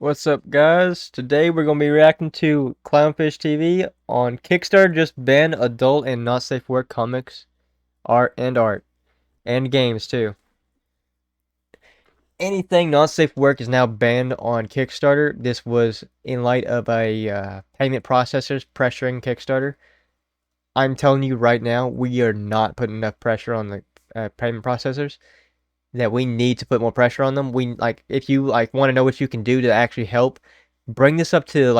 What's up, guys? Today we're going to be reacting to Clownfish TV on Kickstarter. Just ban adult and not safe for work comics, art, and games too. Anything not safe for work is now banned on Kickstarter. This was in light of a payment processors pressuring Kickstarter. I'm telling you right now, we are not putting enough pressure on the payment processors. That we need to put more pressure on them. If you want to know what you can do to actually help, bring this up to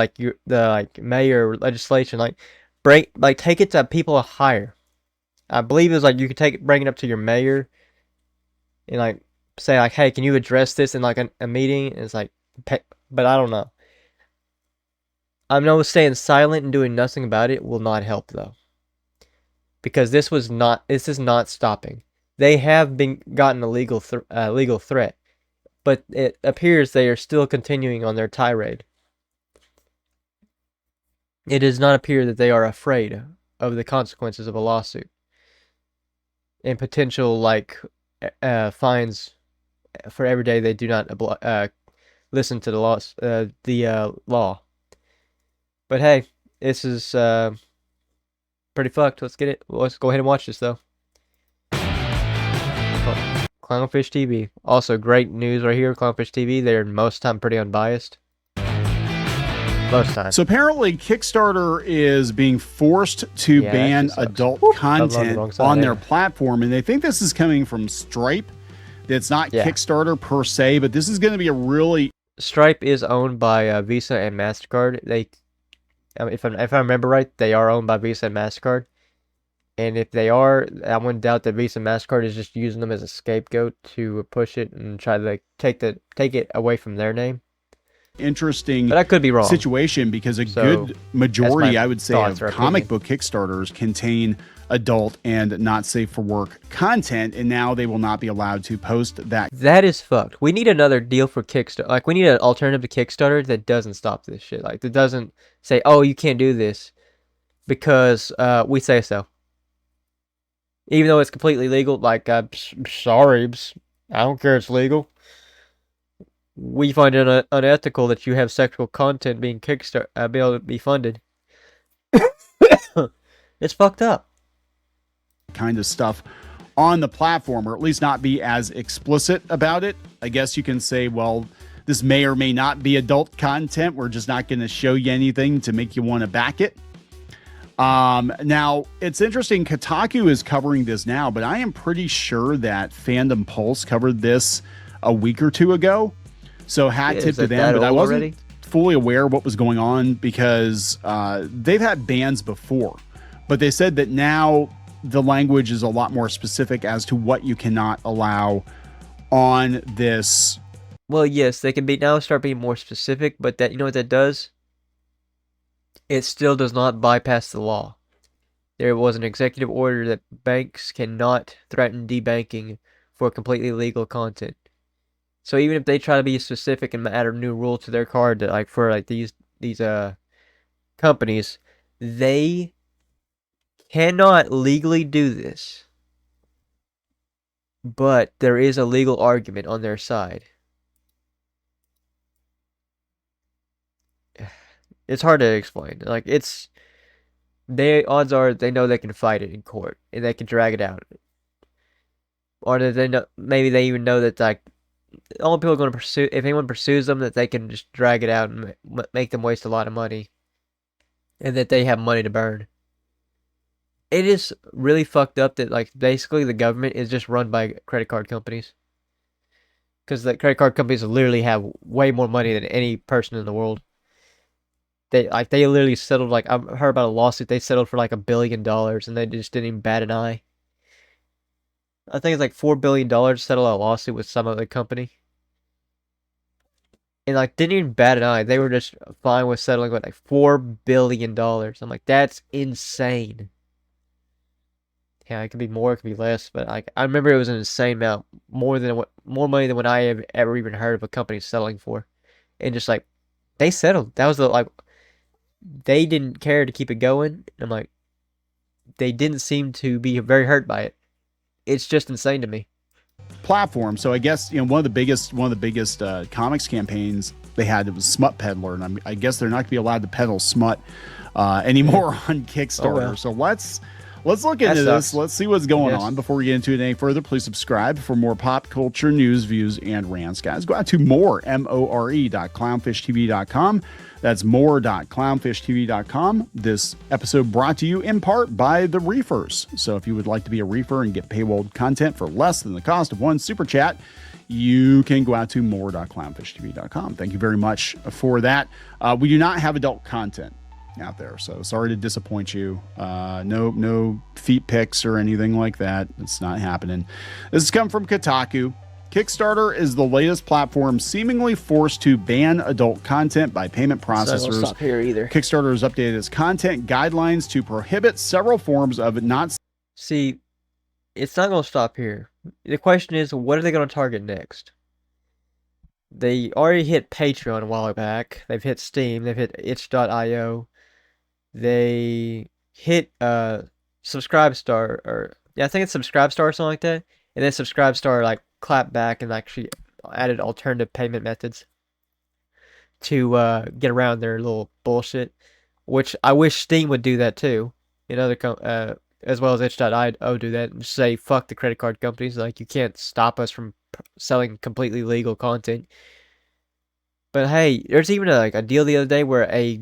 the mayor legislation. Take it to people higher. I believe it's you could bring it up to your mayor and say hey, can you address this in a meeting? And it's but I don't know. I know staying silent and doing nothing about it will not help though, because this is not stopping. They have gotten a legal threat, but it appears they are still continuing on their tirade. It does not appear that they are afraid of the consequences of a lawsuit and potential fines for every day they do not listen to the law. But hey, this is pretty fucked. Let's get it. Let's go ahead and watch this though. Clownfish TV. Also, great news right here. Clownfish TV. They're most time pretty unbiased. Most time. So apparently, Kickstarter is being forced to ban adult content on their platform, and they think this is coming from Stripe. It's not Kickstarter per se, but this is going to be a really... Stripe is owned by Visa and MasterCard. If I remember right, they are owned by Visa and MasterCard. And if they are, I wouldn't doubt that Visa and MasterCard is just using them as a scapegoat to push it and try to take it away from their name. Interesting, but I could be wrong. Situation, because a good majority, I would say, of comic book Kickstarters contain adult and not safe for work content, and now they will not be allowed to post that. That is fucked. We need another deal for Kickstarter. We need an alternative to Kickstarter that doesn't stop this shit. That doesn't say, "Oh, you can't do this because we say so." Even though it's completely legal, sorry, I don't care. It's legal. We find it unethical that you have sexual content being be able to be funded. It's fucked up. Kind of stuff on the platform, or at least not be as explicit about it. I guess you can say, well, this may or may not be adult content. We're just not going to show you anything to make you want to back it. Now, it's interesting, Kotaku is covering this now, but I am pretty sure that Fandom Pulse covered this a week or two ago. So hat tip to them, but I wasn't fully aware what was going on because they've had bans before. But they said that now the language is a lot more specific as to what you cannot allow on this. Well, yes, they can start being more specific, but you know what that does? It still does not bypass the law. There was an executive order that banks cannot threaten debanking for completely legal content. So even if they try to be specific and add a new rule to their card that for these companies, they cannot legally do this. But there is a legal argument on their side. It's hard to explain. Odds are they know they can fight it in court and they can drag it out. Or that they know, maybe they even know that only people are going to pursue, if anyone pursues them, that they can just drag it out and make them waste a lot of money, and that they have money to burn. It is really fucked up that basically the government is just run by credit card companies, because the credit card companies literally have way more money than any person in the world. They literally settled, I heard about a lawsuit they settled for $1 billion, and they just didn't even bat an eye. I think it's $4 billion to settle a lawsuit with some other company. And didn't even bat an eye. They were just fine with settling with $4 billion. I'm like, that's insane. Yeah, it could be more, it could be less, but I remember it was an insane amount. More money than what I have ever even heard of a company settling for. And just they settled. That was they didn't care to keep it going. I'm they didn't seem to be very hurt by it. It's just insane to me. platform. So I guess one of the biggest comics campaigns they had, it was Smut Peddler, and I guess they're not going to be allowed to peddle smut anymore on Kickstarter. Oh well. So let's look That into this. sucks. Let's see what's I going guess. on. Before we get into it any further, please subscribe for more pop culture news, views, and rants. Guys, go out to more.clownfishtv.com. That's more.clownfishtv.com. This episode brought to you in part by the Reefers. So if you would like to be a reefer and get paywalled content for less than the cost of one super chat, you can go out to more.clownfishtv.com. Thank you very much for that. We do not have adult content out there, so sorry to disappoint you. No feet pics or anything like that. It's not happening. This has come from Kotaku. Kickstarter is the latest platform seemingly forced to ban adult content by payment It's not gonna processors. stop here either. Kickstarter has updated its content guidelines to prohibit several forms of not. See, it's not gonna stop here. The question is, what are they gonna target next? They already hit Patreon a while back. They've hit Steam. They've hit itch.io. They hit Subscribestar, or yeah, I think it's Subscribestar or something like that. And then Subscribestar like clapped back and actually added alternative payment methods to get around their little bullshit. Which I wish Steam would do that too. And as well as itch.io do that and say fuck the credit card companies. Like, you can't stop us from selling completely legal content. But hey, there's even a deal the other day where a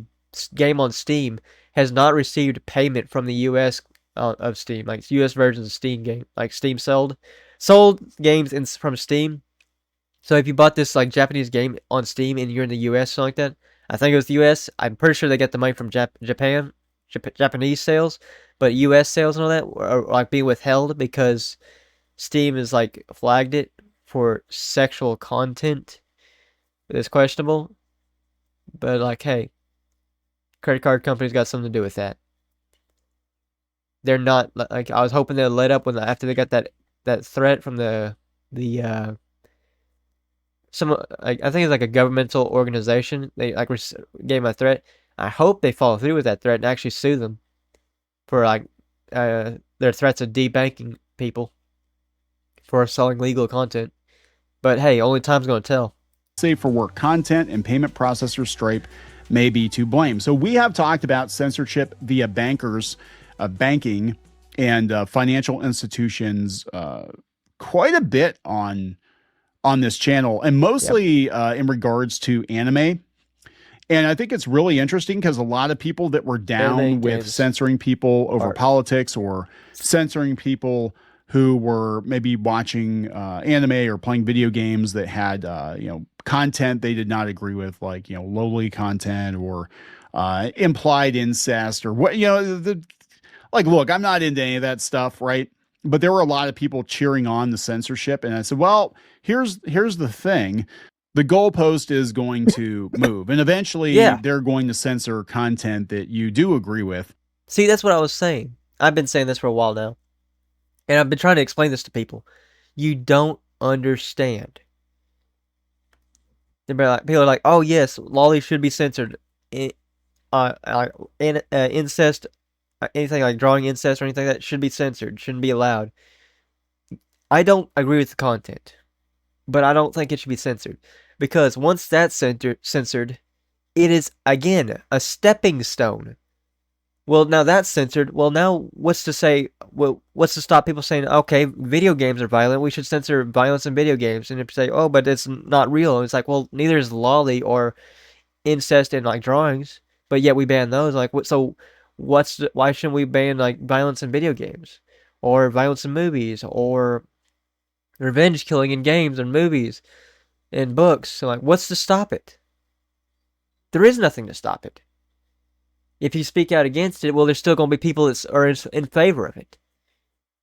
game on Steam has not received payment from the U.S. Of Steam, like U.S. versions of Steam game, like Steam sold games from Steam. So if you bought this like Japanese game on Steam and you're in the U.S. something like that, I think it was the U.S. I'm pretty sure they get the money from Japanese sales, but U.S. sales and all that are like being withheld because Steam is like flagged it for sexual content. It's questionable, but like, hey, credit card companies got something to do with that. They're not like, I was hoping they'd let up when after they got that threat from the some like, I think it's like a governmental organization. They like gave them a threat. I hope they follow through with that threat and actually sue them for like their threats of debanking people for selling legal content. But hey, only time's gonna tell. Safe for work content and payment processor Stripe may be to blame. So we have talked about censorship via banking and financial institutions quite a bit on this channel, and mostly in regards to anime. And I think it's really interesting because a lot of people that were down with censoring people over politics or censoring people who were maybe watching anime or playing video games that had content they did not agree with, like lowly content or implied incest or what like, look, I'm not into any of that stuff, right? But there were a lot of people cheering on the censorship, and I said, well, here's the thing. The goalpost is going to move, and eventually they're going to censor content that you do agree with. See, that's what I was saying. I've been saying this for a while now, and I've been trying to explain this to people. You don't understand. People are like, oh yes, lolly should be censored. Incest, anything like drawing incest or anything like that should be censored, shouldn't be allowed. I don't agree with the content, but I don't think it should be censored, because once that's censored, it is again a stepping stone. Well, now that's censored. Well, now what's to stop people saying, okay, video games are violent, we should censor violence in video games? And if you say, oh, but it's not real, it's like, well, neither is lolly or incest in like drawings, but yet we ban those. Like, so why shouldn't we ban like violence in video games or violence in movies or revenge killing in games and movies and books? So like, what's to stop it? There is nothing to stop it. If you speak out against it, well, there's still going to be people that are in favor of it.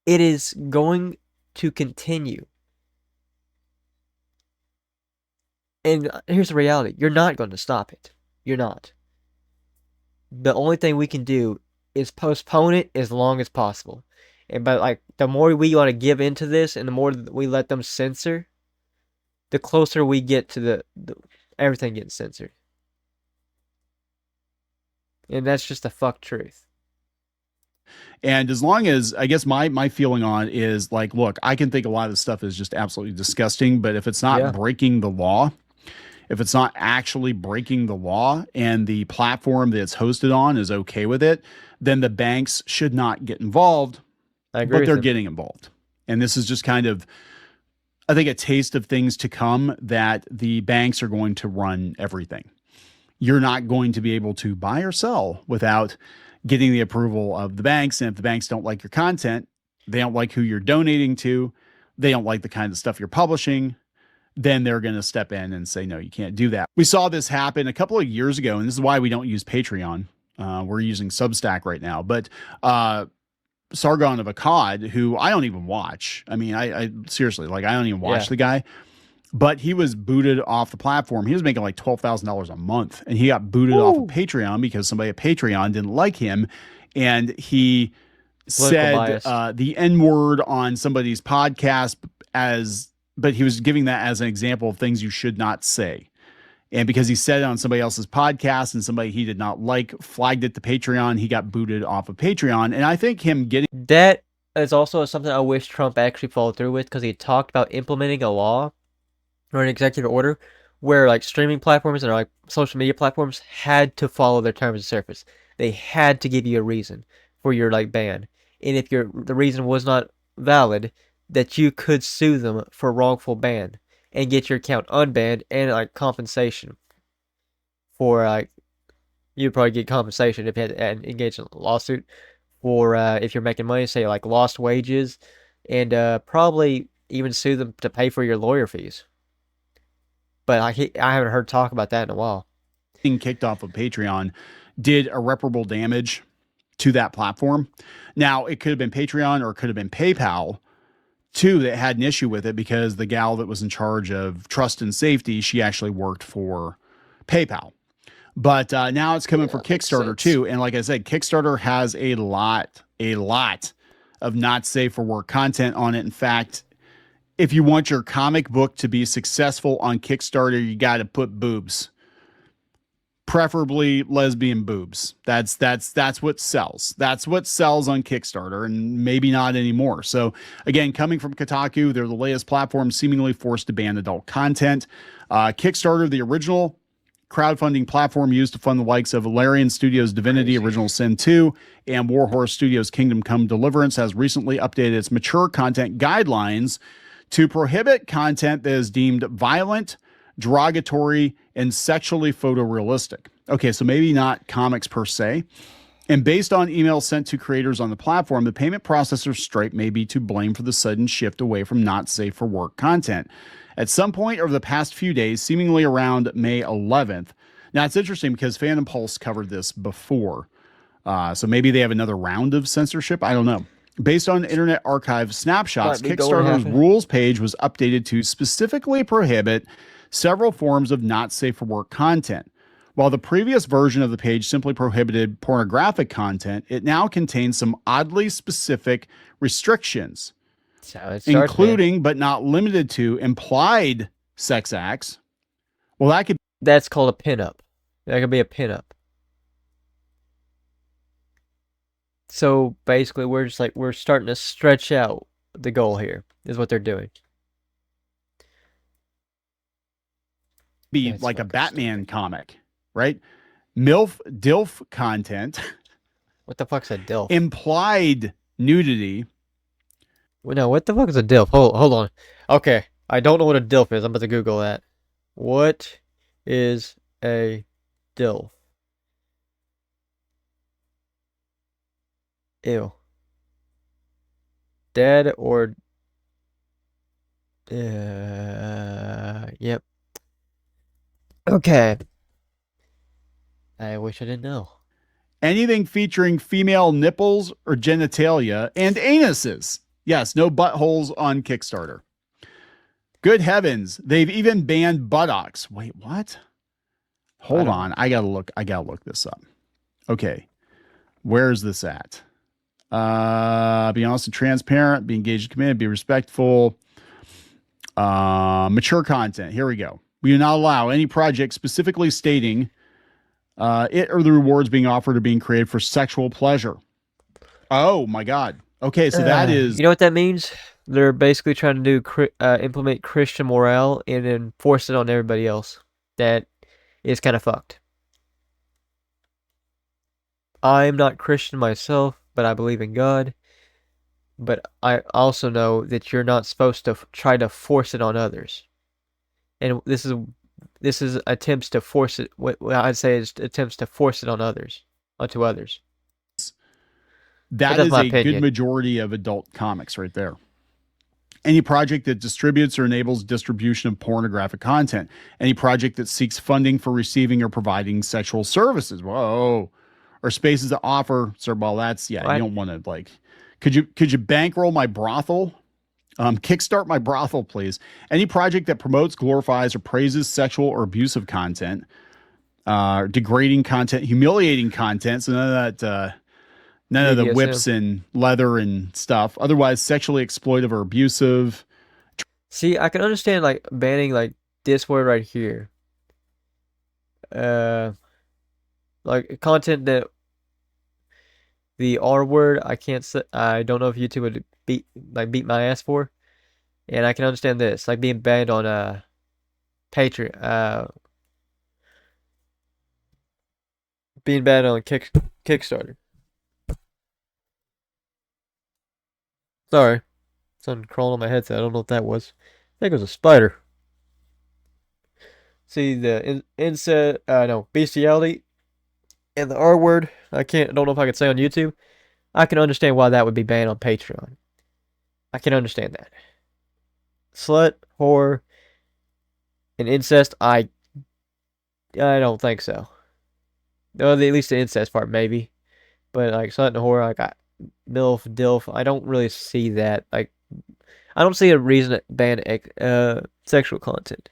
It is going to continue. And here's the reality. You're not going to stop it. You're not. The only thing we can do is postpone it as long as possible. But like, the more we want to give into this and the more we let them censor, the closer we get to the everything getting censored. And that's just the fuck truth. And as long as, I guess my feeling on is like, look, I can think a lot of this stuff is just absolutely disgusting, but if it's not Yeah, breaking the law, if it's not actually breaking the law and the platform that it's hosted on is okay with it, then the banks should not get involved, I agree but with they're him. getting involved. And this is just kind of, I think, a taste of things to come, that the banks are going to run everything. You're not going to be able to buy or sell without getting the approval of the banks. And if the banks don't like your content, they don't like who you're donating to, they don't like the kind of stuff you're publishing, then they're going to step in and say, no, you can't do that. We saw this happen a couple of years ago, and this is why we don't use Patreon. We're using Substack right now. But Sargon of Akkad, who I don't even watch. I mean, I seriously, like, I don't even watch the guy. But he was booted off the platform. He was making like $12,000 a month, and he got booted off of Patreon because somebody at Patreon didn't like him, and he said the N word on somebody's podcast but he was giving that as an example of things you should not say. And because he said it on somebody else's podcast and somebody he did not like flagged it to Patreon, he got booted off of Patreon. And I think him getting That is also something I wish Trump actually followed through with, because he talked about implementing a law or an executive order where like streaming platforms and like social media platforms had to follow their terms of service. They had to give you a reason for your like ban. And if the reason was not valid, that you could sue them for wrongful ban and get your account unbanned, and like compensation for like, you'd probably get compensation if you had engaged in a lawsuit, or if you're making money, say like lost wages, and probably even sue them to pay for your lawyer fees. But I haven't heard talk about that in a while. being kicked off of Patreon did irreparable damage to that platform. Now, it could have been Patreon or it could have been PayPal too that had an issue with it, because the gal that was in charge of trust and safety, she actually worked for PayPal. But now it's coming for Kickstarter too. And like I said, Kickstarter has a lot of not safe for work content on it. In fact, if you want your comic book to be successful on Kickstarter, you got to put boobs, preferably lesbian boobs. That's what sells. That's what sells on Kickstarter, and maybe not anymore. So again, coming from Kotaku, they're the latest platform seemingly forced to ban adult content. Kickstarter, the original crowdfunding platform used to fund the likes of Valerian Studios' Divinity: Original Sin 2 and Warhorse Studios' Kingdom Come Deliverance, has recently updated its mature content guidelines to prohibit content that is deemed violent, derogatory, and sexually photorealistic. Okay, so maybe not comics per se. And based on emails sent to creators on the platform, the payment processor Stripe may be to blame for the sudden shift away from not safe for work content. At some point over the past few days, seemingly around May 11th. Now, it's interesting because Phantom Pulse covered this before. So maybe they have another round of censorship. I don't know. Based on Internet Archive snapshots, Kickstarter's rules page was updated to specifically prohibit several forms of not safe for work content. While the previous version of the page simply prohibited pornographic content, it now contains some oddly specific restrictions, including but not limited to implied sex acts. Well, that's called a pinup. That could be a pinup. So basically, we're starting to stretch out the goal here, is what they're doing. Be that's like a Batman comic, right? MILF, DILF content. What the fuck's a DILF? Implied nudity. Well, no, what the fuck is a DILF? Hold on. Okay, I don't know what a DILF is. I'm about to Google that. What is a DILF? Ew. Dead or... yep. Okay. I wish I didn't know. Anything featuring female nipples or genitalia and anuses. Yes, no buttholes on Kickstarter. Good heavens. They've even banned buttocks. Wait, what? Hold on. I gotta look this up. Okay. Where's this at? Be honest and transparent, be engaged and committed, be respectful. Mature content. Here we go. We do not allow any project specifically stating it or the rewards being offered are being created for sexual pleasure. Oh my God. Okay, so that is You know what that means? They're basically trying to implement Christian morale and then force it on everybody else. That is kind of fucked. I'm not Christian myself, but I believe in God. But I also know that you're not supposed to try to force it on others. And this is attempts to force it. What I'd say is attempts to force it on others, onto others. But that that's is my a good opinion. majority of adult comics right there. Any project that distributes or enables distribution of pornographic content. Any project that seeks funding for receiving or providing sexual services. Whoa. Or spaces that offer. So, well, that's yeah. You What? don't want to like. Could you bankroll my brothel? Kickstart my brothel, please. Any project that promotes, glorifies, or praises sexual or abusive content, degrading content, humiliating content. So none of the BDSM. whips and leather and stuff. Otherwise, sexually exploitive or abusive. See, I can understand like banning like this word right here. Uh, like content that the R word I can't say. I don't know if YouTube would beat my ass for. And I can understand this, like being banned on Patreon, being banned on Kickstarter. Sorry, something crawling on my headset. I don't know what that was. I think it was a spider. See the incest, no bestiality, and the R word. Don't know if I could say on YouTube. I can understand why that would be banned on Patreon. I can understand that. Slut, whore, and incest. I don't think so. No, at least the incest part maybe. But like slut and whore, like MILF, DILF, I don't really see that. Like, I don't see a reason to ban sexual content.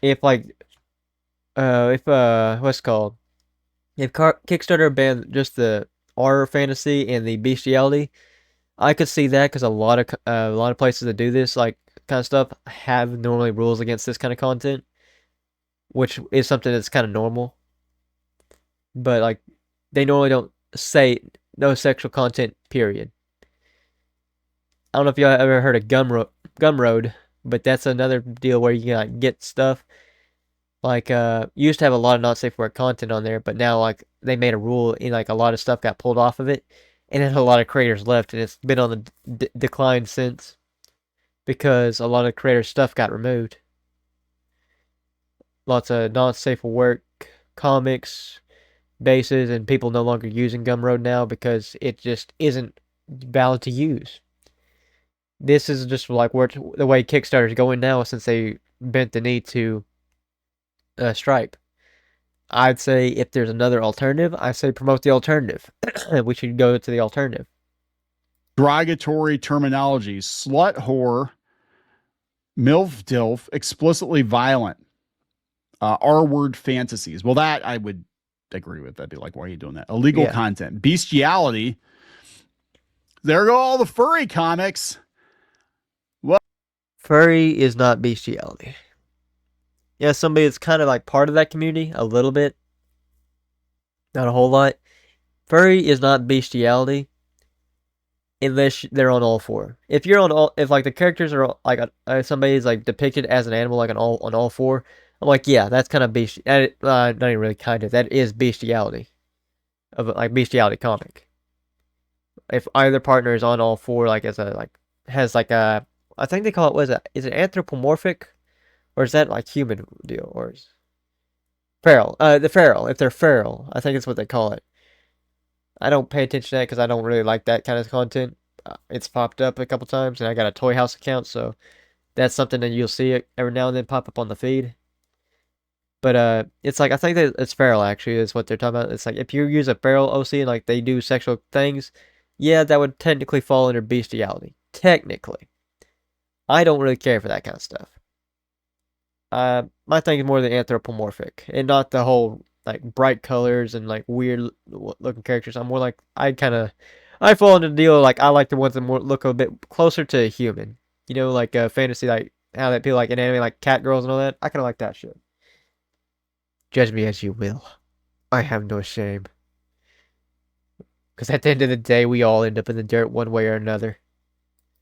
If like, what's it called? If Kickstarter banned just the horror fantasy and the bestiality, I could see that because a lot of places that do this like kind of stuff have normally rules against this kind of content, which is something that's kind of normal. But like, they normally don't say no sexual content. Period. I don't know if y'all ever heard of Gumroad, but that's another deal where you can like, get stuff. Like you used to have a lot of not safe for work content on there, but now like they made a rule and like a lot of stuff got pulled off of it, and then a lot of creators left, and it's been on the decline since because a lot of creators' stuff got removed. Lots of not safe for work comics bases, and people no longer using Gumroad now because it just isn't valid to use. This is just like where the way Kickstarter is going now since they bent the knee to Stripe. I'd say if there's another alternative, I say promote the alternative. We should go to the alternative. Derogatory terminology. Slut, whore, MILF, DILF, explicitly violent. R word fantasies. Well, that I would agree with. I'd be like, why are you doing that? Illegal Yeah. content. Bestiality. There go all the furry comics. Furry is not bestiality. Yeah, somebody that's kind of like part of that community, a little bit, not a whole lot. Furry is not bestiality unless they're on all four. If you're on all, if like the characters are like somebody's like depicted as an animal like on all four, I'm like, yeah, that's kind of not even really kind of. That is bestiality of like bestiality comic. If either partner is on all four, like as a like has like a, I think they call it, what is it anthropomorphic, or is that like human deal, or is feral? The feral. If they're feral, I think it's what they call it. I don't pay attention to that because I don't really like that kind of content. It's popped up a couple times, and I got a Toy House account, so that's something that you'll see it every now and then pop up on the feed. But it's like I think that it's feral actually is what they're talking about. It's like if you use a feral OC and like they do sexual things, yeah, that would technically fall under bestiality. Technically, I don't really care for that kind of stuff. My thing is more the anthropomorphic and not the whole like bright colors and like weird looking characters. I'm more like I fall into the deal like I like the ones that more look a bit closer to a human. You know, like fantasy, like how that people like in anime, like cat girls and all that. I kind of like that shit. Judge me as you will. I have no shame. Because at the end of the day, we all end up in the dirt one way or another.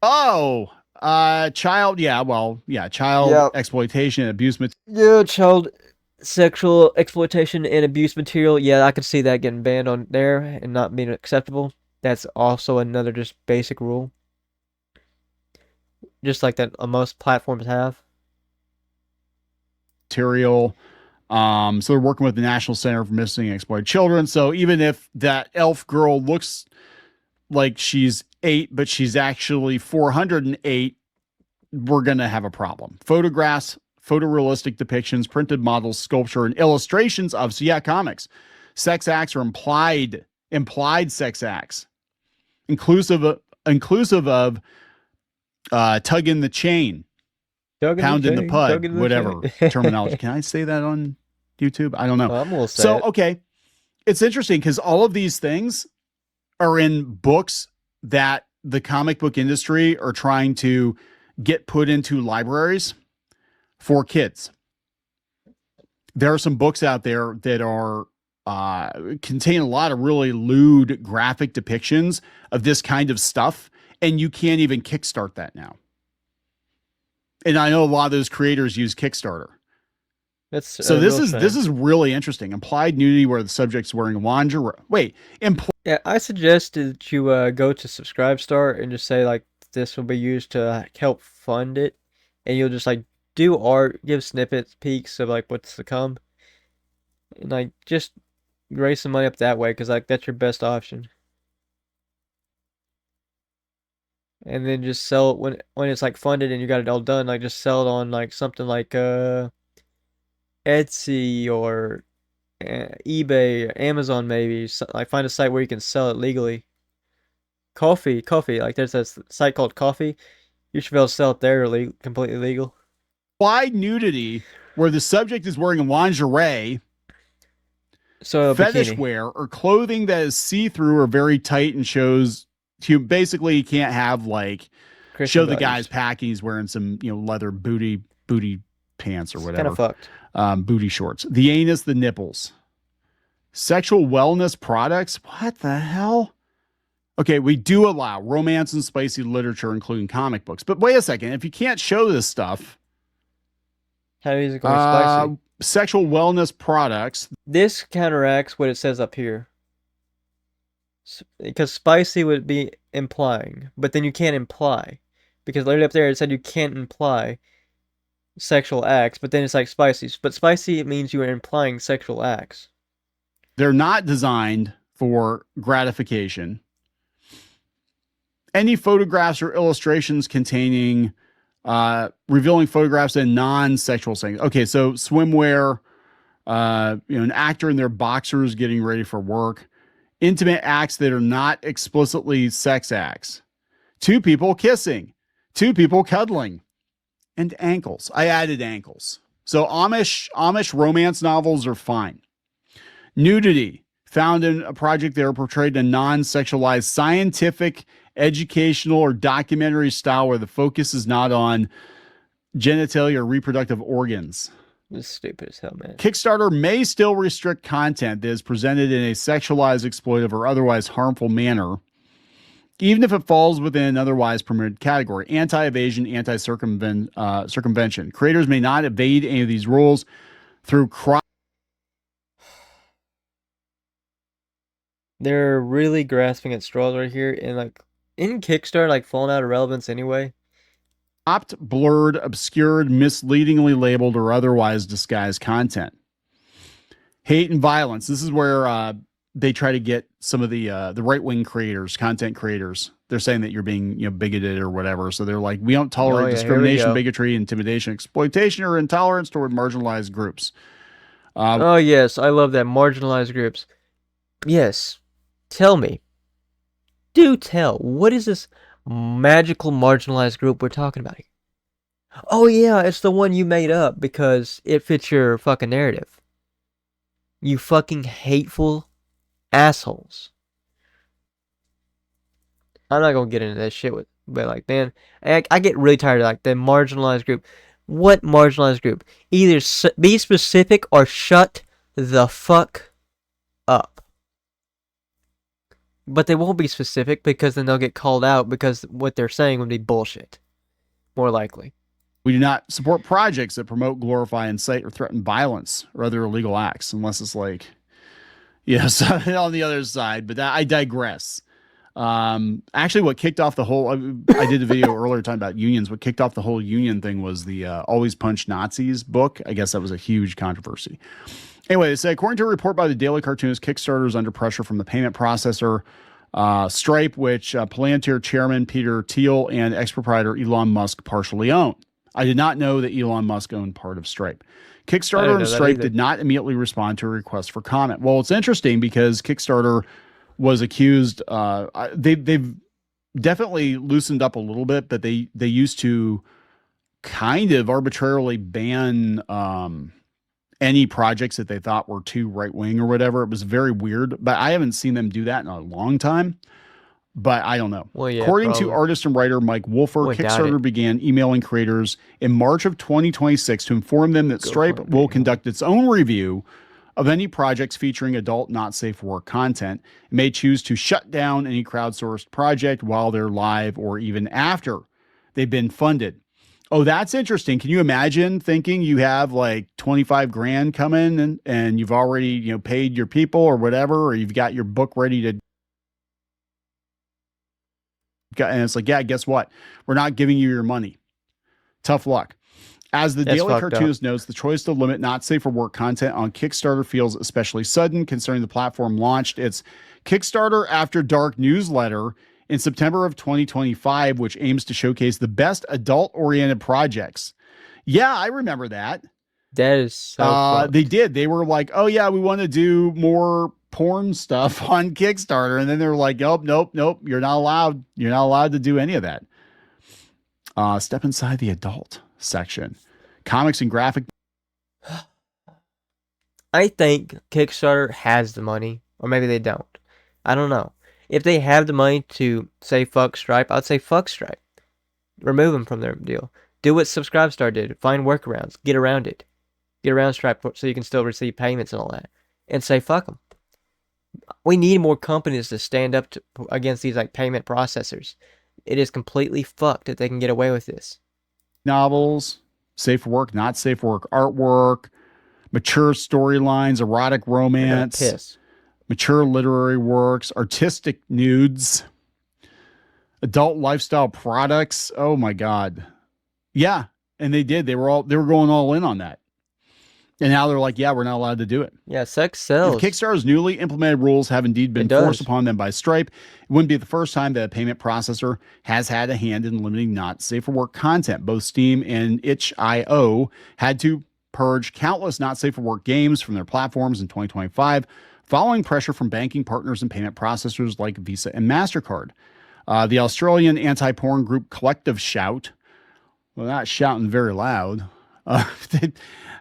Oh, child. Yeah, well, yeah, child Yeah, exploitation and abuse. yeah, child sexual exploitation and abuse material. Yeah, I could see that getting banned on there and not being acceptable. That's also another just basic rule, just like that most platforms have. Material. So they're working with the National Center for Missing and Exploited Children. So even if that elf girl looks like she's 8, but she's actually 408, we're going to have a problem. Photographs, photorealistic depictions, printed models, sculpture, and illustrations of, so yeah, comics. Sex acts or implied sex acts, inclusive of tugging the chain, pounding the pud, Tugging the whatever chain. terminology. Can I say that on YouTube? I don't know. I'm gonna say So, it. okay. It's interesting because all of these things are in books that the comic book industry are trying to get put into libraries for kids. There are some books out there that are contain a lot of really lewd graphic depictions of this kind of stuff, and you can't even kickstart that now. And I know a lot of those creators use Kickstarter. That's So a this real is shame. this is really interesting. Implied nudity where the subject's wearing lingerie. Wait, Yeah, I suggest that you go to Subscribestar and just say like this will be used to help fund it, and you'll just like do art, give snippets, peeks of like what's to come, and like just raise some money up that way because like that's your best option. And then just sell it when it's like funded and you got it all done. Like just sell it on like something like Etsy or eBay, Amazon maybe. So, like find a site where you can sell it legally. Coffee. Like there's a site called Coffee. You should be able to sell it there, completely legal. implied nudity where the subject is wearing lingerie, So a fetish bikini, wear, or clothing that is see-through or very tight and shows you basically you can't have like Christian show the guy's values. packing he's wearing some leather booty pants or It's kind of whatever, fucked. booty shorts, the anus, the nipples, sexual wellness products. What the hell? Okay, we do allow romance and spicy literature, including comic books. But wait a second, if you can't show this stuff, How is it going to be spicy? sexual wellness products, This counteracts what it says up here. Because spicy would be implying, but then you can't imply. Because literally up there it said you can't imply sexual acts, but then it's like spicy. But spicy it means you are implying sexual acts. they're not designed for gratification. Any photographs or illustrations containing revealing photographs and non-sexual things. Okay, so swimwear, an actor in their boxers getting ready for work, intimate acts that are not explicitly sex acts, two people kissing, two people cuddling, and ankles. I added ankles. So Amish romance novels are fine. Nudity found in a project that are portrayed in a non-sexualized scientific, educational, or documentary style where the focus is not on genitalia or reproductive organs. This is stupid as hell, man. Kickstarter may still restrict content that is presented in a sexualized, exploitive, or otherwise harmful manner, even if it falls within an otherwise permitted category. Anti-evasion, anti-circumvention. Creators may not evade any of these rules through They're really grasping at straws right here, and like in Kickstarter, like falling out of relevance anyway. cropped, blurred, obscured, misleadingly labeled, or otherwise disguised content. Hate and violence. This is where they try to get some of the right wing creators, content creators. They're saying that you're being bigoted or whatever. So they're like, we don't tolerate Here we discrimination, go. bigotry, intimidation, exploitation, or intolerance toward marginalized groups. Oh yes, I love that marginalized groups. Yes, tell me. Do tell. What is this magical marginalized group we're talking about here? Oh yeah, it's the one you made up because it fits your fucking narrative. You fucking hateful assholes. I'm not gonna get into that shit but like, man, I get really tired of like the marginalized group. What marginalized group? Either be specific or shut the fuck up. But they won't be specific because then they'll get called out because what they're saying would be bullshit. More likely. We do not support projects that promote, glorify, incite, or threaten violence or other illegal acts, unless it's like, yes, on the other side. But I digress. Actually, what kicked off the whole, I did a video earlier talking about unions. What kicked off the whole union thing was the Always Punch Nazis book. I guess that was a huge controversy. Anyway, they say, according to a report by the Daily Cartoonist, Kickstarter is under pressure from the payment processor Stripe, which Palantir chairman Peter Thiel and ex-proprietor Elon Musk partially own. I did not know that Elon Musk owned part of Stripe. Kickstarter and Stripe did not immediately respond to a request for comment. Well, it's interesting because Kickstarter was accused. They've definitely loosened up a little bit, but they used to kind of arbitrarily ban any projects that they thought were too right wing or whatever. It was very weird, but I haven't seen them do that in a long time. But I don't know. Well, yeah, according to artist and writer Mike Wolfer, Kickstarter began emailing creators in March of 2026 to inform them that Stripe will conduct its own review of any projects featuring adult, not safe for work content. It may choose to shut down any crowdsourced project while they're live or even after they've been funded. Oh, that's interesting. Can you imagine thinking you have like 25 grand coming and you've already, paid your people or whatever, or you've got your book ready to, and it's like, yeah, guess what? We're not giving you your money. Tough luck. As the Daily Cartoonist notes, the choice to limit not safe for work content on Kickstarter feels especially sudden, considering the platform launched its Kickstarter After Dark newsletter in September of 2025, which aims to showcase the best adult-oriented projects. Yeah, I remember that. That is so they did. They were like, oh, yeah, we want to do more porn stuff on Kickstarter. And then they're like, nope. You're not allowed. You're not allowed to do any of that. Step inside the adult section. Comics and graphic. I think Kickstarter has the money, or maybe they don't. I don't know. If they have the money to say fuck Stripe, I'd say fuck Stripe. Remove them from their deal. Do what Subscribestar did. Find workarounds. Get around it. Get around Stripe so you can still receive payments and all that. And say fuck them. We need more companies to stand up against these like payment processors. It is completely fucked that they can get away with this. Novels, safe for work, not safe for work, artwork, mature storylines, erotic romance, mature literary works, artistic nudes, adult lifestyle products. Oh my God. Yeah. And they did. They were going all in on that. And now they're like, yeah, we're not allowed to do it. Yeah, sex sells. If Kickstarter's newly implemented rules have indeed been forced upon them by Stripe, it wouldn't be the first time that a payment processor has had a hand in limiting not safe for work content. Both Steam and itch.io had to purge countless not safe for work games from their platforms in 2025, following pressure from banking partners and payment processors like Visa and MasterCard. The Australian anti-porn group Collective Shout, well, not shouting very loud,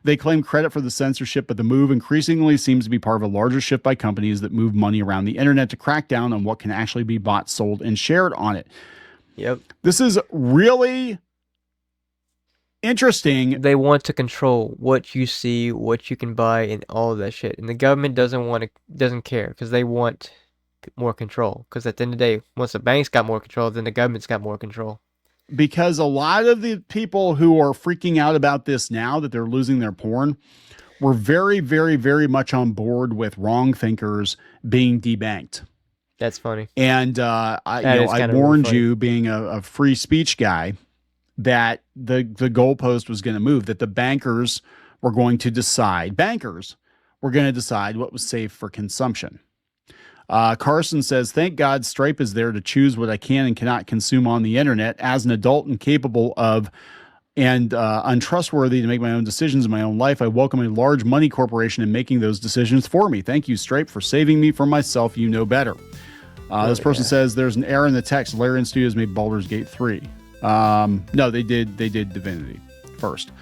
they claim credit for the censorship, but the move increasingly seems to be part of a larger shift by companies that move money around the internet to crack down on what can actually be bought, sold, and shared on it. Yep. This is really interesting. They want to control what you see, what you can buy, and all of that shit. And the government doesn't care because they want more control. Because at the end of the day, once the banks got more control, then the government's got more control. Because a lot of the people who are freaking out about this now that they're losing their porn were very, very, very much on board with wrong thinkers being debanked. That's funny. And I warned you, being a free speech guy, that the goalpost was going to move, that the bankers were going to decide. Bankers were going to decide what was safe for consumption. Carson says, thank God Stripe is there to choose what I can and cannot consume on the internet. As an adult and capable of and untrustworthy to make my own decisions in my own life, I welcome a large money corporation in making those decisions for me. Thank you, Stripe, for saving me from myself. You know better. This person says there's an error in the text. Larian Studios made Baldur's Gate 3. No, they did Divinity first.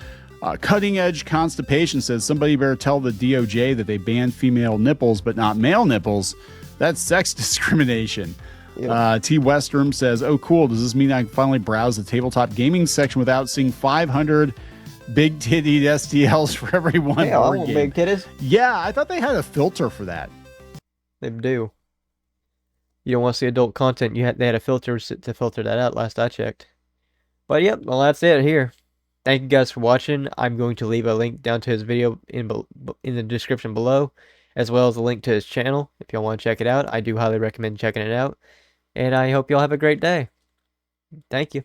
Cutting Edge Constipation says somebody better tell the DOJ that they banned female nipples but not male nipples. That's sex discrimination. Yep. T. Westrom says, oh, cool. Does this mean I can finally browse the tabletop gaming section without seeing 500 big titty STLs for every one? Hey, I want big titties. Yeah, I thought they had a filter for that. They do. You don't want to see adult content. They had a filter to filter that out last I checked. But yep, well that's it here. Thank you guys for watching. I'm going to leave a link down to his video in the description below, as well as a link to his channel if y'all want to check it out. I do highly recommend checking it out. And I hope y'all have a great day. Thank you.